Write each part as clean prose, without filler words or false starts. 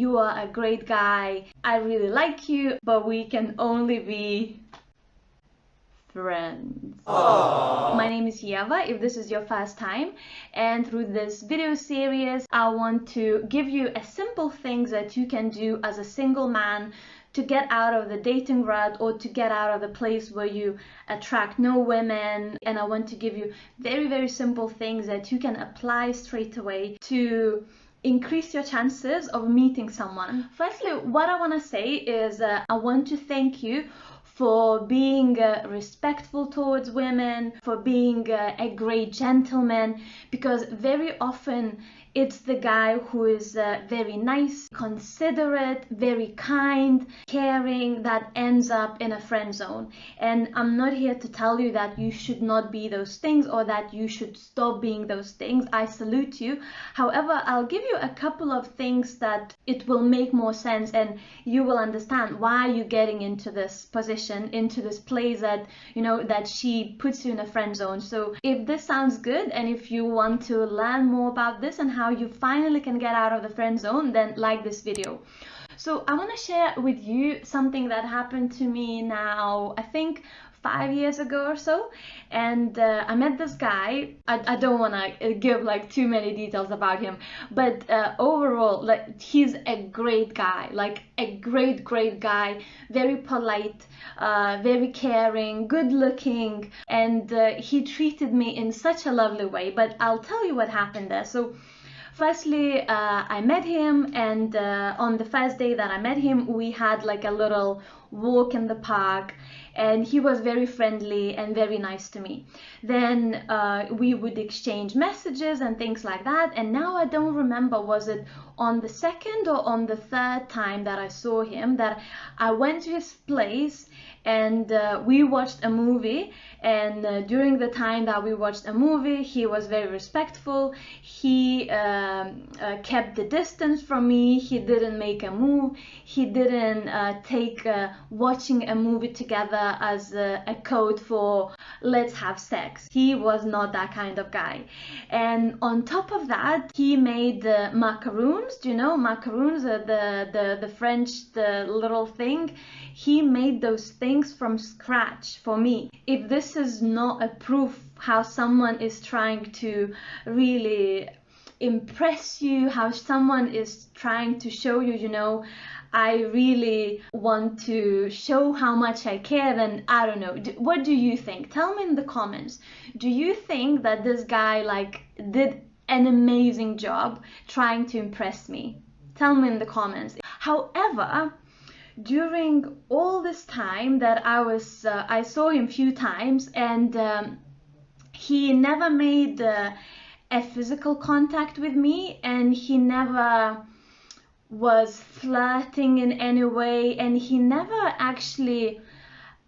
you are a great guy, I really like you, but we can only be friends. Aww. My name is Ieva, if this is your first time, and through this video series I want to give you a simple things that you can do as a single man to get out of the dating rut or to get out of the place where you attract no women. And I want to give you very simple things that you can apply straight away to increase your chances of meeting someone. Firstly, what I want to say is I want to thank you for being respectful towards women, for being a great gentleman, because very often it's the guy who is very nice, considerate, very kind, caring that ends up in a friend zone. And I'm not here to tell you that you should not be those things or that you should stop being those things. I salute you. However, I'll give you a couple of things that it will make more sense and you will understand why you're getting into this position, into this place that, you know, that she puts you in a friend zone. So if this sounds good and if you want to learn more about this and how you finally can get out of the friend zone, then like this video. So I want to share with you something that happened to me now, I think 5 years ago or so, and I met this guy. I don't want to give like too many details about him, but overall, like, he's a great guy, like a great guy, very polite, very caring, good looking, and he treated me in such a lovely way. But I'll tell you what happened there. So firstly, I met him, and on the first day that I met him, we had like a little walk in the park, and he was very friendly and very nice to me. Then we would exchange messages and things like that, and now I don't remember, was it on the second or on the third time that I saw him, that I went to his place and we watched a movie. And during the time that we watched a movie, he was very respectful. He kept the distance from me. He didn't make a move. He didn't take watching a movie together as a code for let's have sex. He was not that kind of guy. And on top of that, he made macaroons. Do you know macaroons? The French, the little thing. He made those things from scratch for me. If this is not a proof how someone is trying to really impress you, how someone is trying to show you, you know, I really want to show how much I care, then I don't know. What do you think? Tell me in the comments. Do you think that this guy like did an amazing job trying to impress me? Tell me in the comments. However, during all this time that I saw him few times, and he never made a physical contact with me, and he never was flirting in any way, and he never actually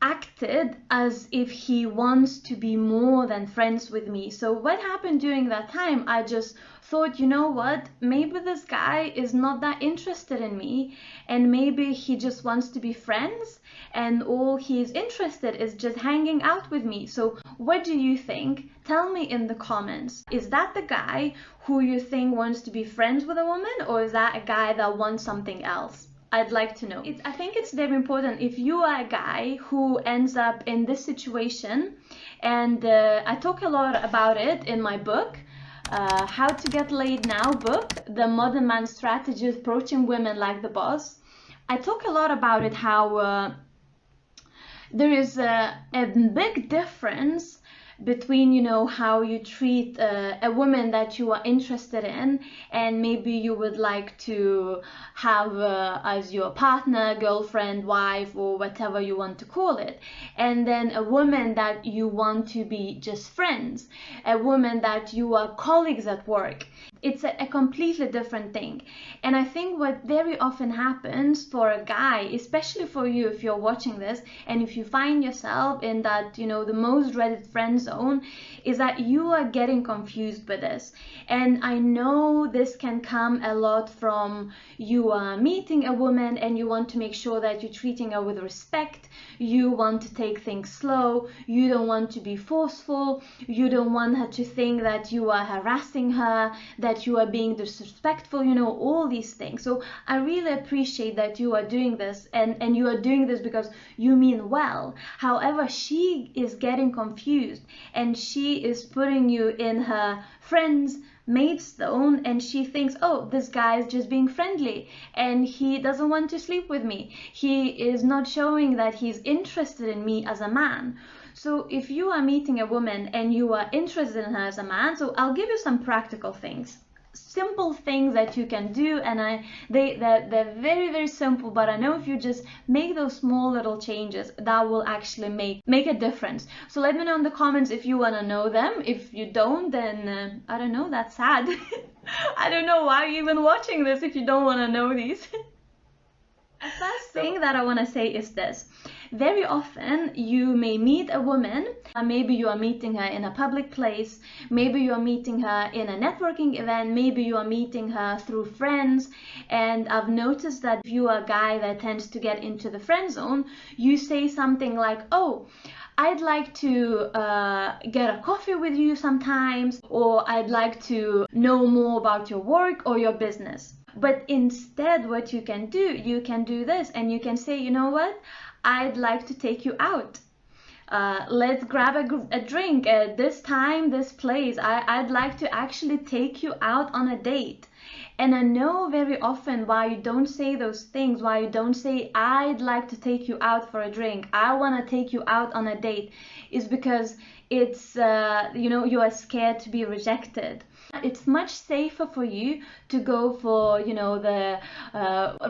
acted as if he wants to be more than friends with me. So what happened during that time, I just thought, you know what, maybe this guy is not that interested in me, and maybe he just wants to be friends, and all he's interested is just hanging out with me. So what do you think? Tell me in the comments. Is that the guy who you think wants to be friends with a woman, or is that a guy that wants something else? I'd like to know. I think it's very important if you are a guy who ends up in this situation, and I talk a lot about it in my book, How to Get Laid Now book, The Modern Man Strategy Approaching Women Like the Boss. I talk a lot about it, how there is a big difference between, you know, how you treat a woman that you are interested in and maybe you would like to have as your partner, girlfriend, wife, or whatever you want to call it, and then a woman that you want to be just friends, a woman that you are colleagues at work. It's a completely different thing. And I think what very often happens for a guy, especially for you if you're watching this and if you find yourself in that, you know, the most dreaded friend zone, is that you are getting confused with this. And I know this can come a lot from you are meeting a woman and you want to make sure that you're treating her with respect, you want to take things slow, you don't want to be forceful, you don't want her to think that you are harassing her, that that you are being disrespectful, you know, all these things. So I really appreciate that you are doing this, and you are doing this because you mean well. However, she is getting confused, and she is putting you in her friend's maid's zone, and she thinks, oh, this guy is just being friendly and he doesn't want to sleep with me. He is not showing that he's interested in me as a man. So if you are meeting a woman and you are interested in her as a man, so I'll give you some practical things, simple things that you can do, and they're very, very simple, but I know if you just make those small little changes, that will actually make a difference. So let me know in the comments if you want to know them. If you don't, then I don't know, that's sad. I don't know why you're even watching this if you don't want to know these. The first thing that I want to say is this. Very often you may meet a woman, maybe you are meeting her in a public place, maybe you are meeting her in a networking event, maybe you are meeting her through friends, and I've noticed that if you are a guy that tends to get into the friend zone, you say something like, oh, I'd like to get a coffee with you sometimes, or I'd like to know more about your work or your business. But instead what you can do this, and you can say, you know what, I'd like to take you out. Let's grab a drink at this time, this place. I'd like to actually take you out on a date. And I know very often why you don't say those things, why you don't say, I'd like to take you out for a drink, I want to take you out on a date, is because it's, you know, you are scared to be rejected. It's much safer for you to go for, you know, the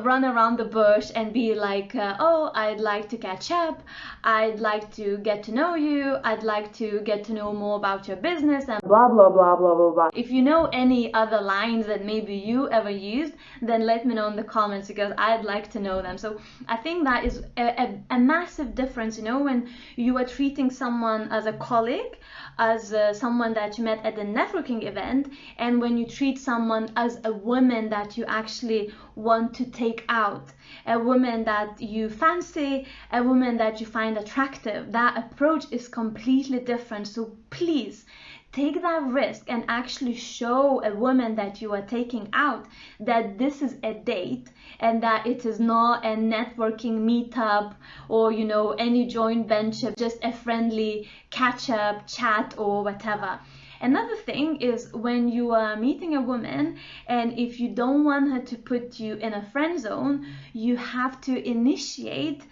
run around the bush and be like, oh, I'd like to catch up, I'd like to get to know you, I'd like to get to know more about your business, and blah, blah, blah, blah, blah, blah. If you know any other lines that maybe you ever used, then let me know in the comments, because I'd like to know them. So I think that is a massive difference, you know, when you are treating someone as a colleague, as someone that you met at a networking event, and when you treat someone as a woman that you actually want to take out, a woman that you fancy, a woman that you find attractive. That approach is completely different. So please take that risk and actually show a woman that you are taking out that this is a date, and that it is not a networking meetup or, you know, any joint venture, just a friendly catch up, chat, or whatever. Another thing is, when you are meeting a woman, and if you don't want her to put you in a friend zone, you have to initiate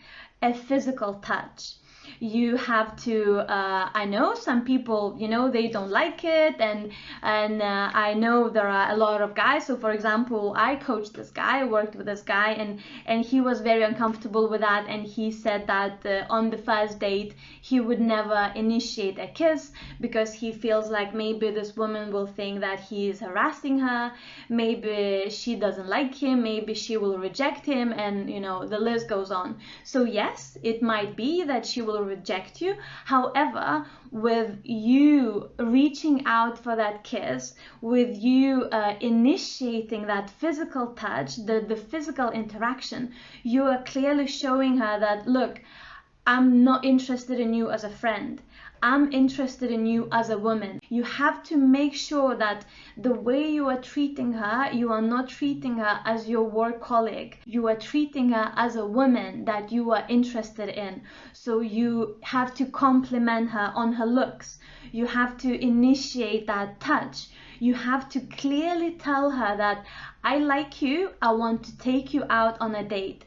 a physical touch. You have to, I know some people, you know, they don't like it, and I know there are a lot of guys. So for example, I coached this guy, I worked with this guy, and he was very uncomfortable with that, and he said that on the first date he would never initiate a kiss, because he feels like maybe this woman will think that he is harassing her, maybe she doesn't like him, maybe she will reject him, and you know, the list goes on. So yes, it might be that she will reject you. However, with you reaching out for that kiss, with you initiating that physical touch, the physical interaction, you are clearly showing her that, look, I'm not interested in you as a friend, I'm interested in you as a woman. You have to make sure that the way you are treating her, you are not treating her as your work colleague. You are treating her as a woman that you are interested in. So you have to compliment her on her looks. You have to initiate that touch. You have to clearly tell her that I like you, I want to take you out on a date.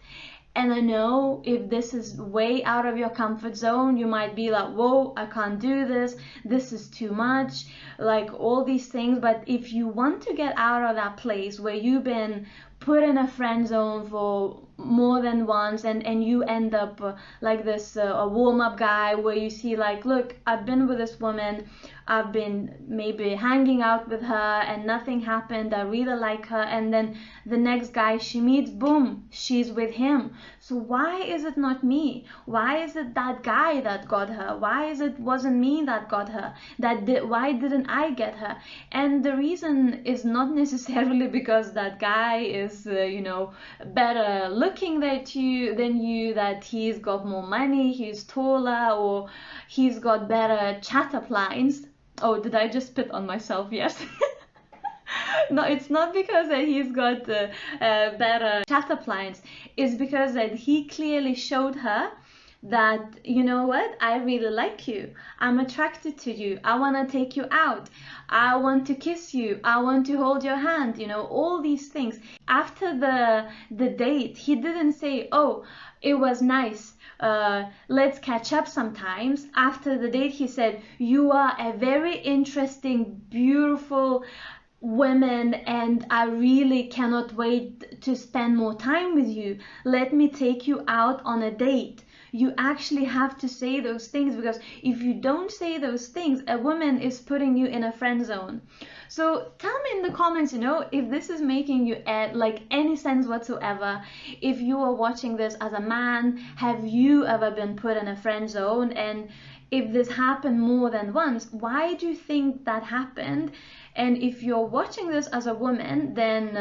And I know if this is way out of your comfort zone, you might be like, whoa, I can't do this, this is too much, like all these things. But if you want to get out of that place where you've been put in a friend zone for more than once, and you end up like this a warm-up guy, where you see like, look, I've been with this woman, I've been maybe hanging out with her and nothing happened, I really like her, and then the next guy she meets, boom, she's with him. So why is it not me? Why is it that guy that got her? Why is it wasn't me that got her? Why didn't I get her? And the reason is not necessarily because that guy is you know, better looking than you, that he's got more money, he's taller, or he's got better chat-up lines. Oh, did I just spit on myself? Yes. No, it's not because that he's got better chat appliance. It's because that he clearly showed her that, you know what, I really like you. I'm attracted to you. I want to take you out. I want to kiss you. I want to hold your hand. You know, all these things. After the date, he didn't say, oh, it was nice. Let's catch up sometimes. After the date, he said, you are a very interesting, beautiful women, and I really cannot wait to spend more time with you. Let me take you out on a date. You actually have to say those things, because if you don't say those things, a woman is putting you in a friend zone. So tell me in the comments, you know, if this is making you like any sense whatsoever. If you are watching this as a man, have you ever been put in a friend zone? And if this happened more than once, why do you think that happened? And if you're watching this as a woman, then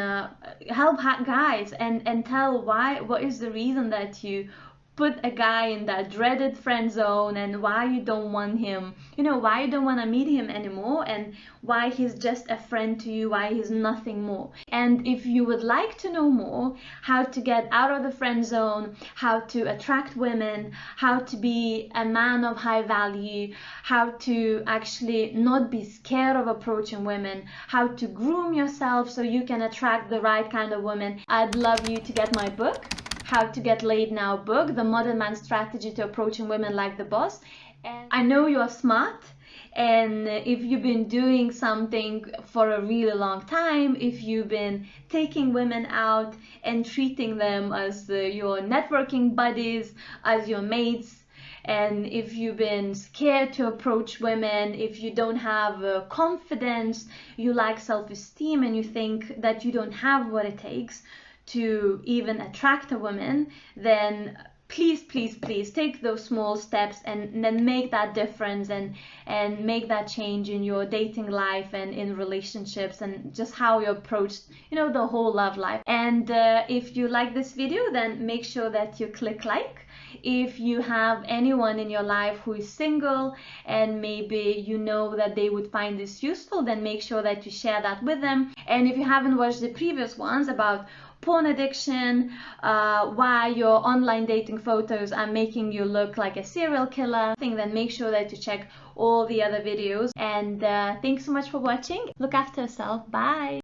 help guys and tell what is the reason that you put a guy in that dreaded friend zone, and why you don't want him, you know, why you don't want to meet him anymore, and why he's just a friend to you, why he's nothing more. And if you would like to know more how to get out of the friend zone, how to attract women, how to be a man of high value, how to actually not be scared of approaching women, how to groom yourself so you can attract the right kind of woman, I'd love you to get my book, How to Get Laid Now book, The Modern Man's Strategy to Approaching Women Like the Boss. And I know you're smart, and if you've been doing something for a really long time, if you've been taking women out and treating them as your networking buddies, as your mates, and if you've been scared to approach women, if you don't have confidence, you lack self-esteem, and you think that you don't have what it takes to even attract a woman, then please, please, please take those small steps and then make that difference and make that change in your dating life and in relationships and just how you approach, you know, the whole love life. And if you like this video, then make sure that you click like. If you have anyone in your life who is single and maybe you know that they would find this useful, then make sure that you share that with them. And if you haven't watched the previous ones about porn addiction, why your online dating photos are making you look like a serial killer, then make sure that you check all the other videos. And thanks so much for watching. Look after yourself. Bye.